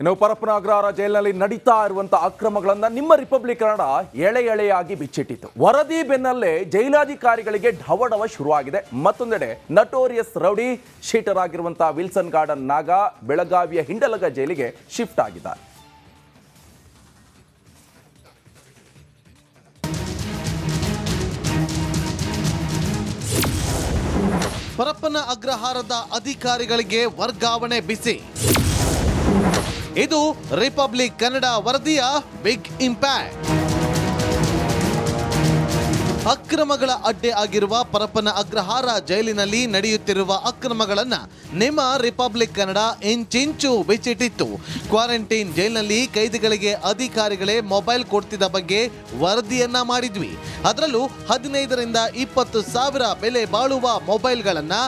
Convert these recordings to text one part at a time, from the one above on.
ಇನ್ನು ಪರಪ್ಪನ ಅಗ್ರಹಾರ ಜೈಲಿನಲ್ಲಿ ನಡೀತಾ ಇರುವಂತಹ ಅಕ್ರಮಗಳನ್ನ ನಿಮ್ಮ ರಿಪಬ್ಲಿಕ್ ಕನ್ನಡ ಎಳೆ ಎಳೆಯಾಗಿ ಬಿಚ್ಚಿಟ್ಟಿತು. ವರದಿ ಬೆನ್ನಲ್ಲೇ ಜೈಲಾಧಿಕಾರಿಗಳಿಗೆ ಢವಢವ ಶುರುವಾಗಿದೆ. ಮತ್ತೊಂದೆಡೆ ನಟೋರಿಯಸ್ ರೌಡಿ ಶೀಟರ್ ಆಗಿರುವಂತಹ ವಿಲ್ಸನ್ ಗಾರ್ಡನ್ ನಾಗ ಬೆಳಗಾವಿಯ ಹಿಂಡಲಗ ಜೈಲಿಗೆ ಶಿಫ್ಟ್ ಆಗಿದ್ದಾರೆ. ಪರಪ್ಪನ ಅಗ್ರಹಾರದ ಅಧಿಕಾರಿಗಳಿಗೆ ವರ್ಗಾವಣೆ ಬಿಸಿ. ಇದು ರಿಪಬ್ಲಿಕ್ ಕನ್ನಡ ವರದಿಯ ಬಿಗ್ ಇಂಪ್ಯಾಕ್ಟ್. ಅಕ್ರಮಗಳ ಅಡ್ಡೆ ಆಗಿರುವ ಪರಪ್ಪನ ಅಗ್ರಹಾರ ಜೈಲಿನಲ್ಲಿ ನಡೆಯುತ್ತಿರುವ ಅಕ್ರಮಗಳನ್ನ ನಿಮ್ಮ ರಿಪಬ್ಲಿಕ್ ಕನ್ನಡ ಇಂಚಿಂಚು ಬಿಚ್ಚಿಟ್ಟಿತ್ತು. ಕ್ವಾರಂಟೈನ್ ಜೈಲಿನಲ್ಲಿ ಕೈದಿಗಳಿಗೆ ಅಧಿಕಾರಿಗಳೇ ಮೊಬೈಲ್ ಕೊಡ್ತಿದ್ದ ಬಗ್ಗೆ ವರದಿಯನ್ನ ಮಾಡಿದ್ವಿ. ಅದರಲ್ಲೂ 15ರಿಂದ 20 ಸಾವಿರ ಬೆಲೆ ಬಾಳುವ ಮೊಬೈಲ್ಗಳನ್ನ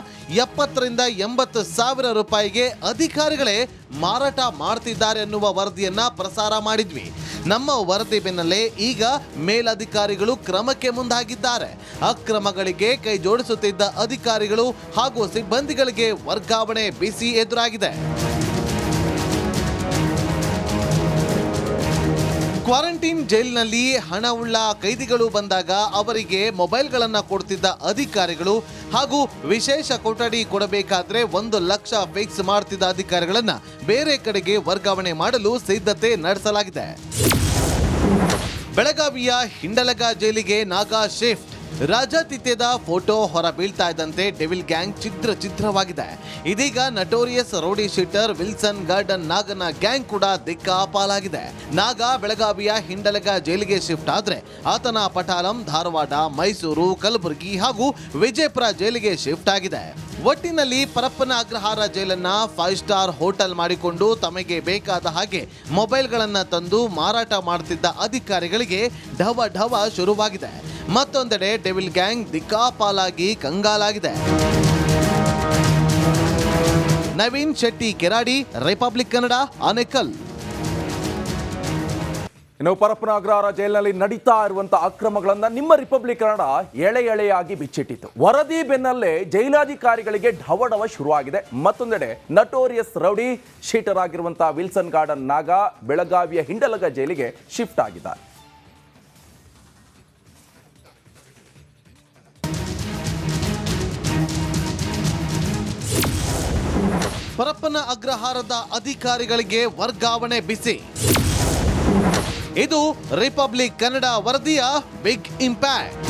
70ರಿಂದ 80 ಸಾವಿರ ರೂಪಾಯಿಗೆ ಅಧಿಕಾರಿಗಳೇ ಮಾರಾಟ ಮಾಡ್ತಿದ್ದಾರೆ ಎನ್ನುವ ವರದಿಯನ್ನ ಪ್ರಸಾರ ಮಾಡಿದ್ವಿ. ನಮ್ಮ ವರದಿ ಬೆನ್ನಲ್ಲೇ ಈಗ ಮೇಲಧಿಕಾರಿಗಳು ಕ್ರಮಕ್ಕೆ ಮುಂದಾಗಿದ್ದಾರೆ. ಅಕ್ರಮಗಳಿಗೆ ಕೈ ಜೋಡಿಸುತ್ತಿದ್ದ ಅಧಿಕಾರಿಗಳು ಹಾಗೂ ಸಿಬ್ಬಂದಿಗಳಿಗೆ ವರ್ಗಾವಣೆ ಬಿಸಿ ಎದುರಾಗಿದೆ. ಕ್ವಾರಂಟೈನ್ ಜೈಲಿನಲ್ಲಿ ಹಣವುಳ್ಳ ಕೈದಿಗಳು ಬಂದಾಗ ಅವರಿಗೆ ಮೊಬೈಲ್ಗಳನ್ನು ಕೊಡ್ತಿದ್ದ ಅಧಿಕಾರಿಗಳು ಹಾಗೂ ವಿಶೇಷ ಕೊಠಡಿ ಕೊಡಬೇಕಾದ್ರೆ 1 ಲಕ್ಷ ಫಿಕ್ಸ್ ಮಾಡ್ತಿದ್ದ ಅಧಿಕಾರಿಗಳನ್ನ ಬೇರೆ ಕಡೆಗೆ ವರ್ಗಾವಣೆ ಮಾಡಲು ಸಿದ್ಧತೆ ನಡೆಸಲಾಗಿದೆ. ಬೆಳಗಾವಿಯ ಹಿಂಡಲಗ ಜೈಲಿಗೆ ನಾಗಾ ಶಿಫ್ಟ್. ರಾಜಾತಿಥ್ಯದ ಫೋಟೋ ಹೊರ ಬೀಳ್ತಾ ಇದ್ದಂತೆ ಡೆವಿಲ್ ಗ್ಯಾಂಗ್ ಚಿತ್ರವಾಗಿದೆ. ಇದೀಗ notorious rowdy sheeter Wilson garden ನಾಗನ ಗ್ಯಾಂಗ್ ಕೂಡ ದಿಕ್ಕಾಪಾಲಾಗಿದೆ. ನಾಗ ಬೆಳಗಾವಿಯ ಹಿಂಡಲಗ ಜೈಲಿಗೆ ಶಿಫ್ಟ್ ಆದ್ರೆ ಆತನ ಪಟಾಲಂ, ಧಾರವಾಡ, ಮೈಸೂರು, ಕಲಬುರಗಿ ಹಾಗೂ ವಿಜಯಪುರ ಜೈಲಿಗೆ ಶಿಫ್ಟ್ ಆಗಿದೆ. ಒಟ್ಟಿನಲ್ಲಿ ಪರಪ್ಪನ ಅಗ್ರಹಾರ ಜೈಲನ್ನ 5 ಸ್ಟಾರ್ ಹೋಟೆಲ್ ಮಾಡಿಕೊಂಡು ತಮಗೆ ಬೇಕಾದ ಹಾಗೆ ಮೊಬೈಲ್ಗಳನ್ನ ತಂದು ಮಾರಾಟ ಮಾಡುತ್ತಿದ್ದ ಅಧಿಕಾರಿಗಳಿಗೆ ಢವ ಶುರುವಾಗಿದೆ. ಮತ್ತೊಂದೆಡೆ ಡೆವಿಲ್ ಗ್ಯಾಂಗ್ ದಿಕ್ಕಾಪಾಲಾಗಿ ಕಂಗಾಲಾಗಿದೆ. ನವೀನ್ ಶೆಟ್ಟಿ ಕೆರಾಡಿ, ರಿಪಬ್ಲಿಕ್ ಕನ್ನಡ, ಆನೇಕಲ್. ಇನ್ನು ಪರಪ್ಪನ ಅಗ್ರಹಾರ ಜೈಲಿನಲ್ಲಿ ನಡೀತಾ ಇರುವಂತಹ ಅಕ್ರಮಗಳನ್ನ ನಿಮ್ಮ ರಿಪಬ್ಲಿಕ್ ಕನ್ನಡ ಎಳೆ ಎಳೆಯಾಗಿ ಬಿಚ್ಚಿಟ್ಟಿತು. ವರದಿ ಬೆನ್ನಲ್ಲೇ ಜೈಲಾಧಿಕಾರಿಗಳಿಗೆ ಢವಢವ ಶುರುವಾಗಿದೆ. ಮತ್ತೊಂದೆಡೆ ನಟೋರಿಯಸ್ ರೌಡಿ ಶೀಟರ್ ಆಗಿರುವಂತಹ ವಿಲ್ಸನ್ ಗಾರ್ಡನ್ ನಾಗ ಬೆಳಗಾವಿಯ ಹಿಂಡಲಗ ಜೈಲಿಗೆ ಶಿಫ್ಟ್ ಆಗಿದ್ದಾರೆ. ಪರಪ್ಪನ ಅಗ್ರಹಾರದ ಅಧಿಕಾರಿಗಳಿಗೆ ವರ್ಗಾವಣೆ ಬಿಸಿ. ಇದು ರಿಪಬ್ಲಿಕ್ ಕನ್ನಡ ವರದಿಯ ಬಿಗ್ ಇಂಪ್ಯಾಕ್ಟ್.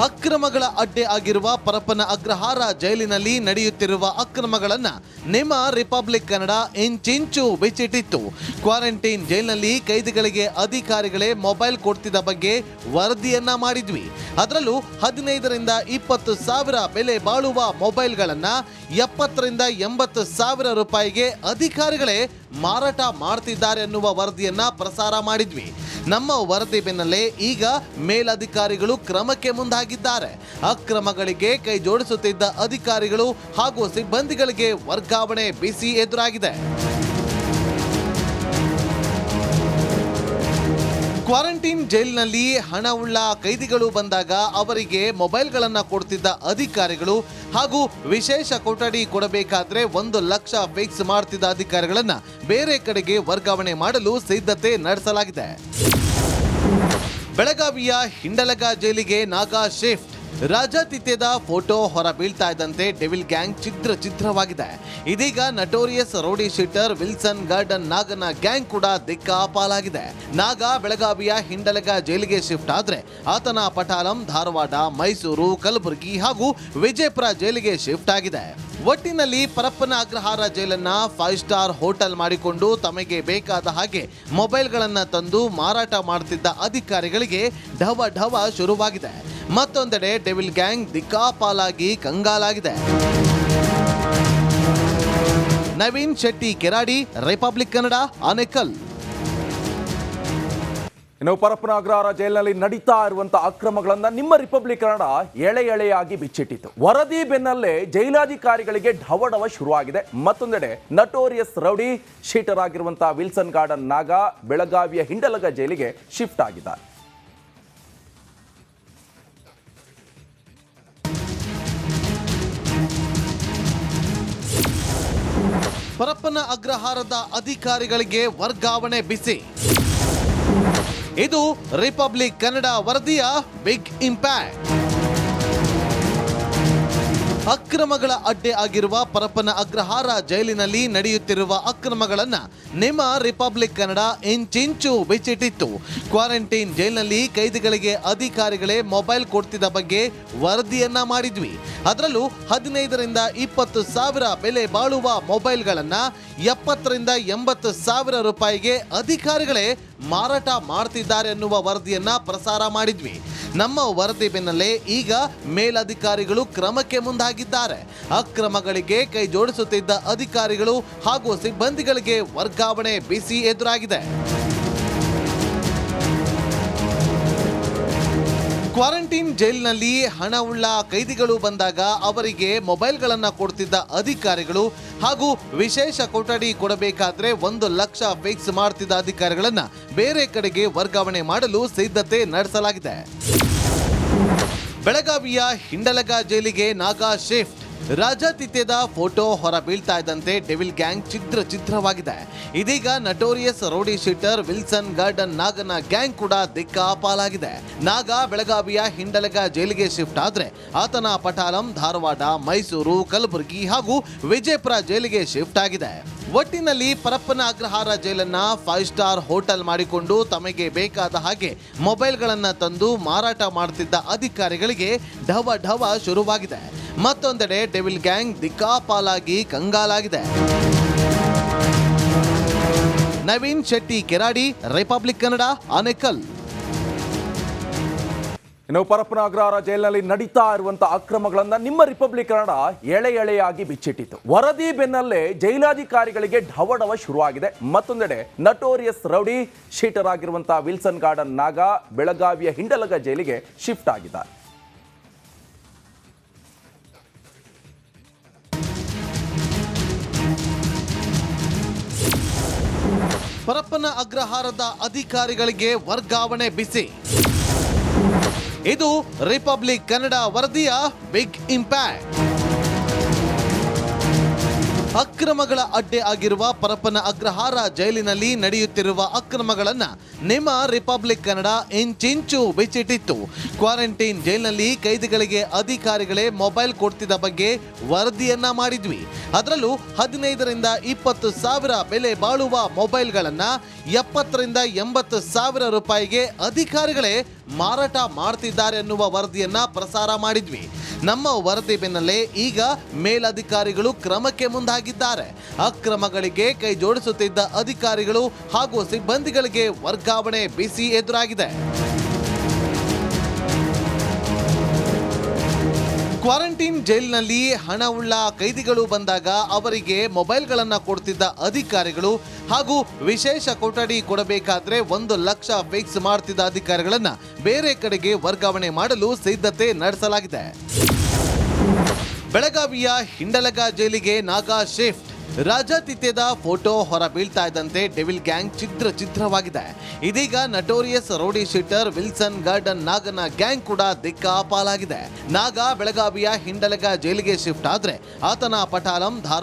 ಅಕ್ರಮಗಳ ಅಡ್ಡೆ ಆಗಿರುವ ಪರಪ್ಪನ ಅಗ್ರಹಾರ ಜೈಲಿನಲ್ಲಿ ನಡೆಯುತ್ತಿರುವ ಅಕ್ರಮಗಳನ್ನ ನಿಮ್ಮ ರಿಪಬ್ಲಿಕ್ ಕನ್ನಡ ಇಂಚಿಂಚು ಬಿಚ್ಚಿಟ್ಟಿತ್ತು. ಕ್ವಾರಂಟೈನ್ ಜೈಲಿನಲ್ಲಿ ಕೈದಿಗಳಿಗೆ ಅಧಿಕಾರಿಗಳೇ ಮೊಬೈಲ್ ಕೊಡ್ತಿದ್ದ ಬಗ್ಗೆ ವರದಿಯನ್ನ ಮಾಡಿದ್ವಿ. ಅದರಲ್ಲೂ 15ರಿಂದ 20 ಸಾವಿರ ಬೆಲೆ ಬಾಳುವ ಮೊಬೈಲ್ಗಳನ್ನ 70ರಿಂದ 80 ಸಾವಿರ ರೂಪಾಯಿಗೆ ಅಧಿಕಾರಿಗಳೇ ಮಾರಾಟ ಮಾಡ್ತಿದ್ದಾರೆ ಎನ್ನುವ ವರದಿಯನ್ನ ಪ್ರಸಾರ ಮಾಡಿದ್ವಿ. ನಮ್ಮ ವರದಿ ಬೆನ್ನಲ್ಲೇ ಈಗ ಮೇಲಧಿಕಾರಿಗಳು ಕ್ರಮಕ್ಕೆ ಮುಂದಾಗಿದ್ದಾರೆ. ಅಕ್ರಮಗಳಿಗೆ ಕೈ ಜೋಡಿಸುತ್ತಿದ್ದ ಅಧಿಕಾರಿಗಳು ಹಾಗೂ ಸಿಬ್ಬಂದಿಗಳಿಗೆ ವರ್ಗಾವಣೆ ಬಿಸಿ ಎದುರಾಗಿದೆ. ಕ್ವಾರಂಟೈನ್ ಜೈಲಿನಲ್ಲಿ ಹಣವುಳ್ಳ ಕೈದಿಗಳು ಬಂದಾಗ ಅವರಿಗೆ ಮೊಬೈಲ್ಗಳನ್ನು ಕೊಡ್ತಿದ್ದ ಅಧಿಕಾರಿಗಳು ಹಾಗೂ ವಿಶೇಷ ಕೊಠಡಿ ಕೊಡಬೇಕಾದ್ರೆ 1 ಲಕ್ಷ ಫಿಕ್ಸ್ ಮಾಡ್ತಿದ್ದ ಅಧಿಕಾರಿಗಳನ್ನ ಬೇರೆ ಕಡೆಗೆ ವರ್ಗಾವಣೆ ಮಾಡಲು ಸಿದ್ಧತೆ ನಡೆಸಲಾಗಿದೆ. ಬೆಳಗಾವಿಯ ಹಿಂಡಲಗ ಜೈಲಿಗೆ ನಾಗಾ ಶಿಫ್ಟ್. ರಾಜಾತಿಥ್ಯದ ಫೋಟೋ ಹೊರ ಬೀಳ್ತಾ ಇದ್ದಂತೆ ಡೆವಿಲ್ ಗ್ಯಾಂಗ್ ಚಿತ್ರವಾಗಿದೆ. ಇದೀಗ notorious rowdy sheeter Wilson garden ನಾಗನ ಗ್ಯಾಂಗ್ ಕೂಡ ದಿಕ್ಕಾಪಾಲಾಗಿದೆ. ನಾಗ ಬೆಳಗಾವಿಯ ಹಿಂಡಲಗ ಜೈಲಿಗೆ ಶಿಫ್ಟ್ ಆದ್ರೆ ಆತನ ಪಟಾಲಂ, ಧಾರವಾಡ, ಮೈಸೂರು, ಕಲಬುರಗಿ ಹಾಗೂ ವಿಜಯಪುರ ಜೈಲಿಗೆ ಶಿಫ್ಟ್ ಆಗಿದೆ. ಒಟ್ಟಿನಲ್ಲಿ ಪರಪ್ಪನ ಅಗ್ರಹಾರ ಜೈಲನ್ನ 5 ಸ್ಟಾರ್ ಹೋಟೆಲ್ ಮಾಡಿಕೊಂಡು ತಮಗೆ ಬೇಕಾದ ಹಾಗೆ ಮೊಬೈಲ್ಗಳನ್ನ ತಂದು ಮಾರಾಟ ಮಾಡುತ್ತಿದ್ದ ಅಧಿಕಾರಿಗಳಿಗೆ ಢವ ಶುರುವಾಗಿದೆ. ಮತ್ತೊಂದೆಡೆ ಡೆವಿಲ್ ಗ್ಯಾಂಗ್ ದಿಕ್ಕಾಪಾಲಾಗಿ ಕಂಗಾಲಾಗಿದೆ. ನವೀನ್ ಶೆಟ್ಟಿ ಕೆರಾಡಿ, ರಿಪಬ್ಲಿಕ್ ಕನ್ನಡ, ಆನೇಕಲ್. ಇನ್ನು ಪರಪ್ಪನ ಅಗ್ರಹಾರ ಜೈಲಿನಲ್ಲಿ ನಡೀತಾ ಇರುವಂತಹ ಅಕ್ರಮಗಳನ್ನ ನಿಮ್ಮ ರಿಪಬ್ಲಿಕ್ ಕನ್ನಡ ಎಳೆ ಎಳೆಯಾಗಿ ಬಿಚ್ಚಿಟ್ಟಿತು. ವರದಿ ಬೆನ್ನಲ್ಲೇ ಜೈಲಾಧಿಕಾರಿಗಳಿಗೆ ಢವಢವ ಶುರುವಾಗಿದೆ. ಮತ್ತೊಂದೆಡೆ ನಟೋರಿಯಸ್ ರೌಡಿ ಶೀಟರ್ ಆಗಿರುವಂತಹ ವಿಲ್ಸನ್ ಗಾರ್ಡನ್ ನಾಗ ಬೆಳಗಾವಿಯ ಹಿಂಡಲಗ ಜೈಲಿಗೆ ಶಿಫ್ಟ್ ಆಗಿದ್ದಾರೆ. ಪರಪ್ಪನ ಅಗ್ರಹಾರದ ಅಧಿಕಾರಿಗಳಿಗೆ ವರ್ಗಾವಣೆ ಬಿಸಿ. ಇದು ರಿಪಬ್ಲಿಕ್ ಕನ್ನಡ ವರದಿಯ ಬಿಗ್ ಇಂಪ್ಯಾಕ್ಟ್. ಅಕ್ರಮಗಳ ಅಡ್ಡೆ ಆಗಿರುವ ಪರಪ್ಪನ ಅಗ್ರಹಾರ ಜೈಲಿನಲ್ಲಿ ನಡೆಯುತ್ತಿರುವ ಅಕ್ರಮಗಳನ್ನ ನಿಮ್ಮ ರಿಪಬ್ಲಿಕ್ ಕನ್ನಡ ಇಂಚಿಂಚು ಬಿಚ್ಚಿಟ್ಟಿತ್ತು. ಕ್ವಾರಂಟೈನ್ ಜೈಲಿನಲ್ಲಿ ಕೈದಿಗಳಿಗೆ ಅಧಿಕಾರಿಗಳೇ ಮೊಬೈಲ್ ಕೊಡ್ತಿದ್ದ ಬಗ್ಗೆ ವರದಿಯನ್ನ ಮಾಡಿದ್ವಿ. ಅದರಲ್ಲೂ 15ರಿಂದ 20 ಸಾವಿರ ಬೆಲೆ ಬಾಳುವ ಮೊಬೈಲ್ಗಳನ್ನ 70ರಿಂದ 80 ಸಾವಿರ ರೂಪಾಯಿಗೆ ಅಧಿಕಾರಿಗಳೇ ಮಾರಾಟ ಮಾಡ್ತಿದ್ದಾರೆ ಅನ್ನುವ ವರದಿಯನ್ನ ಪ್ರಸಾರ ಮಾಡಿದ್ವಿ. ನಮ್ಮ ವರದಿ ಬೆನ್ನಲ್ಲೇ ಈಗ ಮೇಲಧಿಕಾರಿಗಳು ಕ್ರಮಕ್ಕೆ ಮುಂದಾಗಿದ್ದಾರೆ. ಅಕ್ರಮಗಳಿಗೆ ಕೈ ಜೋಡಿಸುತ್ತಿದ್ದ ಅಧಿಕಾರಿಗಳು ಹಾಗೂ ಸಿಬ್ಬಂದಿಗಳಿಗೆ ವರ್ಗಾವಣೆ ಬಿಸಿ ಎದುರಾಗಿದೆ. ಕ್ವಾರಂಟೈನ್ ಜೈಲಿನಲ್ಲಿ ಹಣವುಳ್ಳ ಕೈದಿಗಳು ಬಂದಾಗ ಅವರಿಗೆ ಮೊಬೈಲ್ಗಳನ್ನು ಕೊಡ್ತಿದ್ದ ಅಧಿಕಾರಿಗಳು ಹಾಗೂ ವಿಶೇಷ ಕೊಠಡಿ ಕೊಡಬೇಕಾದ್ರೆ 1 ಲಕ್ಷ ಫಿಕ್ಸ್ ಮಾಡ್ತಿದ್ದ ಅಧಿಕಾರಿಗಳನ್ನ ಬೇರೆ ಕಡೆಗೆ ವರ್ಗಾವಣೆ ಮಾಡಲು ಸಿದ್ಧತೆ ನಡೆಸಲಾಗಿದೆ. ಬೆಳಗಾವಿಯ ಹಿಂಡಲಗ ಜೈಲಿಗೆ ನಾಗಾ ಶಿಫ್ಟ್. ರಾಜಾತಿಥ್ಯದ ಫೋಟೋ ಹೊರ ಬೀಳ್ತಾ ಇದ್ದಂತೆ ಡೆವಿಲ್ ಗ್ಯಾಂಗ್ ಚಿತ್ರವಾಗಿದೆ. ಇದೀಗ notorious rowdy sheeter Wilson garden ನಾಗನ ಗ್ಯಾಂಗ್ ಕೂಡ ದಿಕ್ಕಾಪಾಲಾಗಿದೆ. ನಾಗ ಬೆಳಗಾವಿಯ ಹಿಂಡಲಗ ಜೈಲಿಗೆ ಶಿಫ್ಟ್ ಆದ್ರೆ ಆತನ ಪಟಾಲಂ, ಧಾರವಾಡ, ಮೈಸೂರು, ಕಲಬುರಗಿ ಹಾಗೂ ವಿಜಯಪುರ ಜೈಲಿಗೆ ಶಿಫ್ಟ್ ಆಗಿದೆ. ಒಟ್ಟಿನಲ್ಲಿ ಪರಪ್ಪನ ಅಗ್ರಹಾರ ಜೈಲನ್ನ 5 ಸ್ಟಾರ್ ಹೋಟೆಲ್ ಮಾಡಿಕೊಂಡು ತಮಗೆ ಬೇಕಾದ ಹಾಗೆ ಮೊಬೈಲ್ಗಳನ್ನ ತಂದು ಮಾರಾಟ ಮಾಡ್ತಿದ್ದ ಅಧಿಕಾರಿಗಳಿಗೆ ಢವ ಶುರುವಾಗಿದೆ. ಮತ್ತೊಂದೆಡೆ ಡೆವಿಲ್ ಗ್ಯಾಂಗ್ ದಿಕ್ಕಾಪಾಲಾಗಿ ಕಂಗಾಲಾಗಿದೆ. ನವೀನ್ ಶೆಟ್ಟಿ ಕೆರಾಡಿ, ರಿಪಬ್ಲಿಕ್ ಕನ್ನಡ, ಆನೇಕಲ್. ಇನ್ನು ಪರಪ್ಪನ ಅಗ್ರಹಾರ ಜೈಲಿನಲ್ಲಿ ನಡೀತಾ ಇರುವಂತಹ ಅಕ್ರಮಗಳನ್ನ ನಿಮ್ಮ ರಿಪಬ್ಲಿಕ್ ಕನ್ನಡ ಎಳೆಯಾಗಿ ಬಿಚ್ಚಿಟ್ಟಿತ್ತು. ವರದಿ ಬೆನ್ನಲ್ಲೇ ಜೈಲಾಧಿಕಾರಿಗಳಿಗೆ ಢವಢವ ಶುರುವಾಗಿದೆ. ಮತ್ತೊಂದೆಡೆ ನಟೋರಿಯಸ್ ರೌಡಿ ಶೀಟರ್ ಆಗಿರುವಂತಹ ವಿಲ್ಸನ್ ಗಾರ್ಡನ್ ನಾಗ ಬೆಳಗಾವಿಯ ಹಿಂಡಲಗ ಜೈಲಿಗೆ ಶಿಫ್ಟ್ ಆಗಿದ್ದಾರೆ. ಪರಪ್ಪನ ಅಗ್ರಹಾರದ ಅಧಿಕಾರಿಗಳಿಗೆ ವರ್ಗಾವಣೆ ಬಿಸಿ. ಇದು ರಿಪಬ್ಲಿಕ್ ಕನ್ನಡ ವರದಿಯ ಬಿಗ್ ಇಂಪ್ಯಾಕ್ಟ್. ಅಕ್ರಮಗಳ ಅಡ್ಡೆ ಆಗಿರುವ ಪರಪ್ಪನ ಅಗ್ರಹಾರ ಜೈಲಿನಲ್ಲಿ ನಡೆಯುತ್ತಿರುವ ಅಕ್ರಮಗಳನ್ನ ನಿಮ್ಮ ರಿಪಬ್ಲಿಕ್ ಕನ್ನಡ ಇಂಚಿಂಚು ಬಿಚ್ಚಿಟ್ಟಿತ್ತು. ಕ್ವಾರಂಟೈನ್ ಜೈಲಿನಲ್ಲಿ ಕೈದಿಗಳಿಗೆ ಅಧಿಕಾರಿಗಳೇ ಮೊಬೈಲ್ ಕೊಡ್ತಿದ್ದ ಬಗ್ಗೆ ವರದಿಯನ್ನ ಮಾಡಿದ್ವಿ. ಅದರಲ್ಲೂ 15ರಿಂದ 20 ಸಾವಿರ ಬೆಲೆ ಬಾಳುವ ಮೊಬೈಲ್ಗಳನ್ನ 70ರಿಂದ 80 ಸಾವಿರ ರೂಪಾಯಿಗೆ ಅಧಿಕಾರಿಗಳೇ ಮಾರಾಟ ಮಾಡ್ತಿದ್ದಾರೆ ಅನ್ನುವ ವರದಿಯನ್ನ ಪ್ರಸಾರ ಮಾಡಿದ್ವಿ. ನಮ್ಮ ವರದಿ ಬೆನ್ನಲ್ಲೇ ಈಗ ಮೇಲಧಿಕಾರಿಗಳು ಕ್ರಮಕ್ಕೆ ಮುಂದಾಗಿದ್ದಾರೆ. ಅಕ್ರಮಗಳಿಗೆ ಕೈ ಜೋಡಿಸುತ್ತಿದ್ದ ಅಧಿಕಾರಿಗಳು ಹಾಗೂ ಸಿಬ್ಬಂದಿಗಳಿಗೆ ವರ್ಗಾವಣೆ ಬಿಸಿ ಎದುರಾಗಿದೆ. ಕ್ವಾರಂಟೈನ್ ಜೈಲಿನಲ್ಲಿ ಹಣವುಳ್ಳ ಕೈದಿಗಳು ಬಂದಾಗ ಅವರಿಗೆ ಮೊಬೈಲ್ಗಳನ್ನ ಕೊಡ್ತಿದ್ದ ಅಧಿಕಾರಿಗಳು ಹಾಗೂ ವಿಶೇಷ ಕೊಠಡಿ ಕೊಡಬೇಕಾದ್ರೆ 1 ಲಕ್ಷ ಫಿಕ್ಸ್ ಮಾಡ್ತಿದ್ದ ಅಧಿಕಾರಿಗಳನ್ನ ಬೇರೆ ಕಡೆಗೆ ವರ್ಗಾವಣೆ ಮಾಡಲು ಸಿದ್ಧತೆ ನಡೆಸಲಾಗಿದೆ. ಬೆಳಗಾವಿಯ ಹಿಂಡಲಗ ಜೈಲಿಗೆ ನಾಗಾ ಶಿಫ್ಟ್. ರಾಜಾತಿಥ್ಯದ ಫೋಟೋ ಹೊರ ಬೀಳ್ತಾ ಇದ್ದಂತೆ ಡೆವಿಲ್ ಗ್ಯಾಂಗ್ ಚಿತ್ರವಾಗಿದೆ. ಇದೀಗ notorious rowdy sheeter Wilson garden ನಾಗನ ಗ್ಯಾಂಗ್ ಕೂಡ ದಿಕ್ಕಾಪಾಲಾಗಿದೆ. ನಾಗ ಬೆಳಗಾವಿಯ ಹಿಂಡಲಗ ಜೈಲಿಗೆ ಶಿಫ್ಟ್ ಆದ್ರೆ ಆತನ ಪಟಾಲಂ, ಧಾರವಾಡ